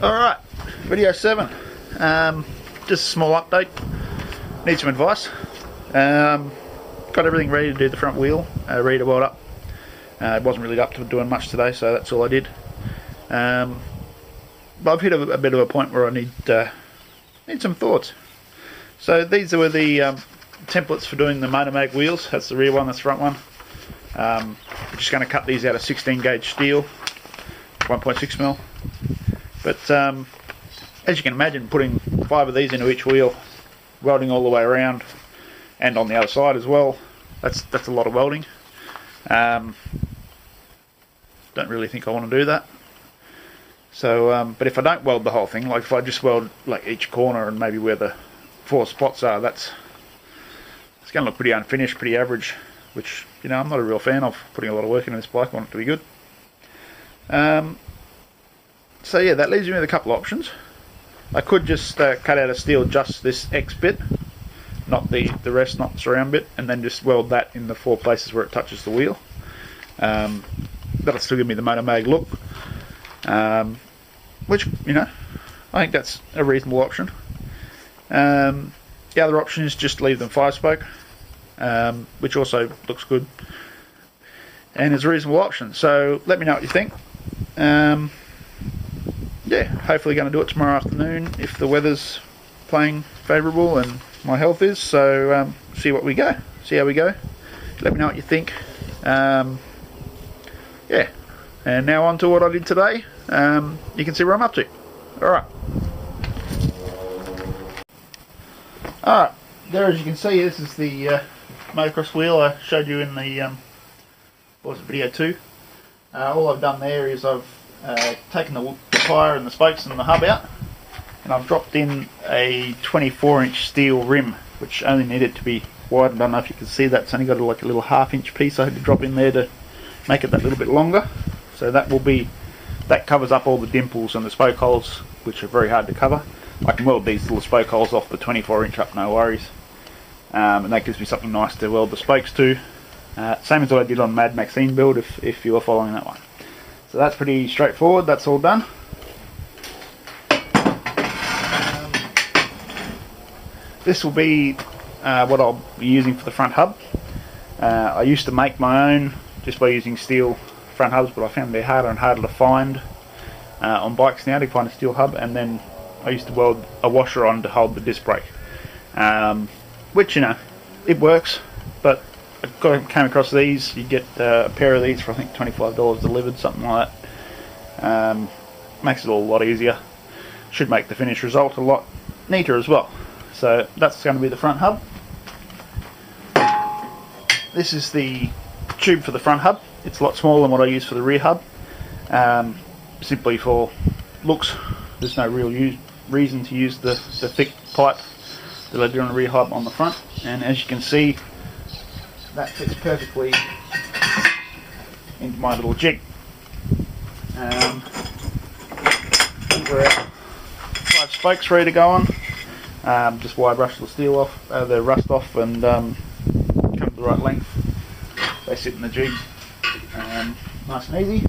Alright, video 7. Just a small update. Need some advice. Got everything ready to do the front wheel, ready to weld up. It wasn't really up to doing much today, so that's all I did. But I've hit a bit of a point where I need some thoughts. So these were the templates for doing the motor mag wheels. That's the rear one, that's the front one. I'm just going to cut these out of 16 gauge steel, 1.6mm. But as you can imagine, putting 5 of these into each wheel, welding all the way around and on the other side as well, that's a lot of welding. Don't really think I want to do that. So but if I don't weld the whole thing, like if I just weld like each corner and maybe where the 4 spots are, it's going to look pretty unfinished, pretty average, which, you know, I'm not a real fan of. Putting a lot of work into this bike. I want it to be good. So yeah, that leaves me with a couple of options. I could just cut out of steel just this X bit, not the rest, not the surround bit, and then just weld that in the 4 places where it touches the wheel. That'll still give me the motor mag look, which, you know, I think that's a reasonable option. The other option is just leave them 5-spoke, which also looks good and is a reasonable option. So let me know what you think. Yeah, hopefully going to do it tomorrow afternoon if the weather's playing favourable and my health is. So see how we go. Let me know what you think. Yeah, and now on to what I did today. You can see where I'm up to. Alright, there, as you can see, this is the motocross wheel I showed you in the video 2. All I've done there is I've taken the tyre and the spokes and the hub out, and I've dropped in a 24-inch steel rim, which only needed to be widened. I don't know if you can see that. It's only got like a little 1/2-inch piece I had to drop in there to make it that little bit longer. So that covers up all the dimples and the spoke holes, which are very hard to cover. I can weld these little spoke holes off the 24-inch up, no worries. And that gives me something nice to weld the spokes to. Same as what I did on Mad Maxine build, if you were following that one. So that's pretty straightforward, that's all done. This will be what I'll be using for the front hub. I used to make my own just by using steel front hubs, but I found they're harder and harder to find on bikes now, to find a steel hub. And then I used to weld a washer on to hold the disc brake, which, you know, it works, but I came across these. You get a pair of these for I think $25 delivered, something like that. Makes it all a lot easier. Should make the finished result a lot neater as well. So that's going to be the front hub. This is the tube for the front hub. It's a lot smaller than what I use for the rear hub, simply for looks. There's no real reason to use the thick pipe that I do on the rear hub on the front. And as you can see, that fits perfectly into my little jig. We're at 5 spokes ready to go on. Just wire brush the steel off, the rust off, and come to the right length. They sit in the jig, nice and easy.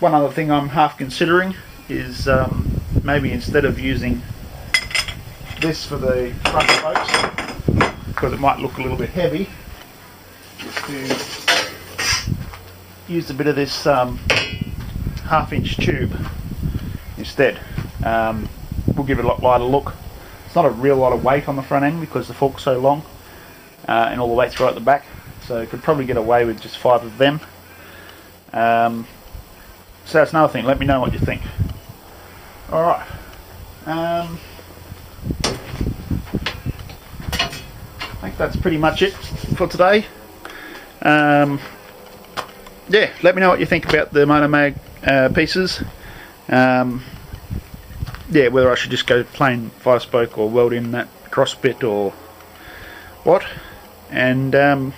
One other thing I'm half considering is maybe instead of using this for the front spokes, because it might look a little bit heavy, just to use a bit of this 1/2-inch tube instead. Will give it a lot lighter look. It's not a real lot of weight on the front end because the fork's so long, and all the weight's right at the back, so you could probably get away with just 5 of them. So that's another thing. Let me know what you think. Alright, I think that's pretty much it for today. Yeah, let me know what you think about the motor mag pieces. Yeah, whether I should just go plain 5-spoke or weld in that cross bit or what. And yeah,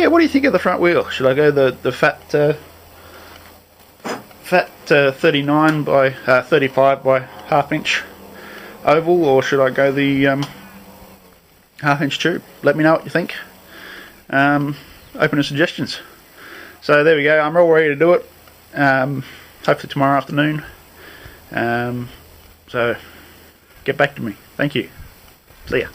what do you think of the front wheel? Should I go the fat 39 by 35 by 1/2-inch oval, or should I go the 1/2-inch tube? Let me know what you think. Open to suggestions. So there we go, I'm all ready to do it. hopefully tomorrow afternoon. So get back to me. Thank you. See ya.